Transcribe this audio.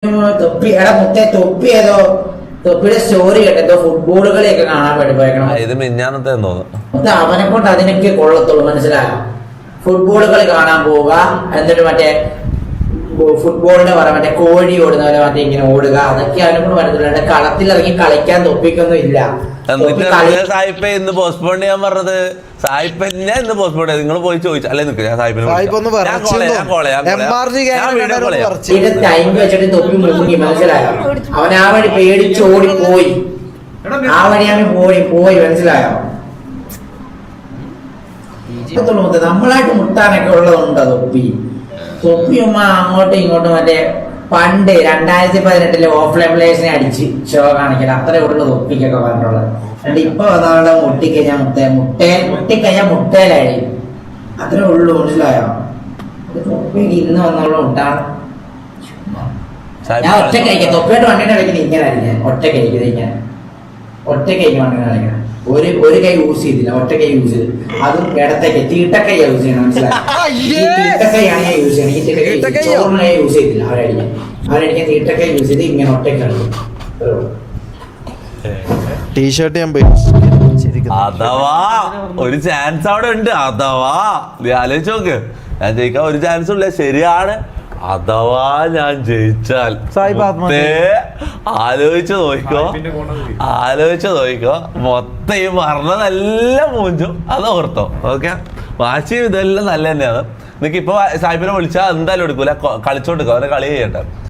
തൊപ്പി എടാ മുത്തേ തൊപ്പി ഏതോ തൊപ്പിയുടെ സ്റ്റോറി കേട്ടോ ഫുട്ബോളുകളെയൊക്കെ കാണാൻ വേണ്ടി പോയേക്കണം. ഇത് മിഞ്ഞാന്നത്തെ തോന്നുന്നു. അവനെ കൊണ്ട് അതിനൊക്കെ കൊള്ളത്തുള്ളൂ, മനസ്സിലായോ? ഫുട്ബോളുകൾ കാണാൻ പോവുക, എന്നിട്ട് മറ്റേ ഫുട്ബോളിന്റെ പറ മറ്റേ കോഴി ഓടുന്ന പോലെ മറ്റേ ഇങ്ങനെ ഓടുക, അതൊക്കെ അവനെ കൊണ്ട് പറ്റത്തില്ല. കളത്തിലിറങ്ങി കളിക്കാൻ തൊപ്പിക്കൊന്നും ഇല്ല. സായിപ്പ ഇന്ന് പോസ്റ്റ്പോൺ ചെയ്യാൻ പറഞ്ഞത് സായിപ്പ ഞാൻ ഇന്ന് പോസ്റ്റ്പോൺ ചെയ്ത് നിങ്ങൾ പോയി ചോദിച്ചു അല്ലെ? നിൽക്ക് ഞാൻ സായിപ്പിനെ ടൈം വെച്ചിട്ട് തൊപ്പി മുങ്ങി, മനസ്സിലായോ? അവൻ ആ വഴി പേടിച്ച് ഓടിപ്പോയി, ആ വഴി അവൻ പോയി മനസ്സിലായോ? നമ്മളായിട്ട് മുട്ടാനൊക്കെ ഉള്ളതുണ്ടോ തൊപ്പിയുമ്മ അങ്ങോട്ടും ഇങ്ങോട്ടും മറ്റേ പണ്ട് 2018 ഓഫ്ലൈൻ പ്ലേസിനെ അടിച്ച് ഷോ കാണിക്കണം, അത്രേ ഉള്ളു തൊപ്പിക്കൊക്കെ പറഞ്ഞിട്ടുള്ളത്. എന്നിട്ട് ഇപ്പൊ വന്നാളുടെ മുട്ടിക്കഴിഞ്ഞാൽ മുട്ടയിലായി, അത്രേ ഉള്ളു, മനസ്സിലായോ? തൊപ്പിക്ക് ഇന്ന് വന്നുള്ള മുട്ടാണ്. ഞാൻ ഒറ്റ കഴിക്കാം, തൊപ്പിയായിട്ട് വണ്ടിയുടെ കളിക്കുന്നത് ഇങ്ങനെ ഒറ്റ കഴിക്കുന്നത് ഇങ്ങനെ വണ്ടിയുടെ കളിക്കണം. ഒരു കൈ യൂസ് ചെയ്തില്ല, ഒറ്റ കൈ യൂസ് ചെയ്ത്, അതും ഇടത്തേക്ക് തീട്ടക്കൈ യൂസ് ചെയ്യണം, മനസ്സിലായോ? തീട്ടക്കൈയാണ് ഞാൻ യൂസ് ചെയ്യണം. ഈ തീട്ടക്കൈ ചോറിന് യൂസ് ചെയ്തില്ല, അവരടിക്കാൻ തീട്ടക്കൈ യൂസ് ചെയ്ത് ഇങ്ങനെ ഒറ്റക്കാണ്. ടീഷർട്ട് ഞാൻ അഥവാ ഒരു ചാൻസ് അവിടെ ഉണ്ട്, അഥവാ നീ ആലോചിച്ച് നോക്ക്. ഞാൻ ജയിക്കാൻ ഒരു ചാൻസ് ഇല്ല, ശരിയാണ്. അഥവാ ഞാൻ ജയിച്ചാൽ ആലോചിച്ച് നോക്കിക്കോ മൊത്തം ഈ പറഞ്ഞ നല്ല മൂഞ്ചും അത് ഓർത്തോ. ഓക്കെ, വാശിയും ഇതെല്ലാം നല്ല തന്നെയാണ്. നിനക്ക് ഇപ്പൊ സായിപ്പിനെ വിളിച്ചാൽ എന്തായാലും എടുക്കൂല, കളിച്ചോണ്ടിരിക്കും, അവരെ കളി ചെയ്യട്ടെ.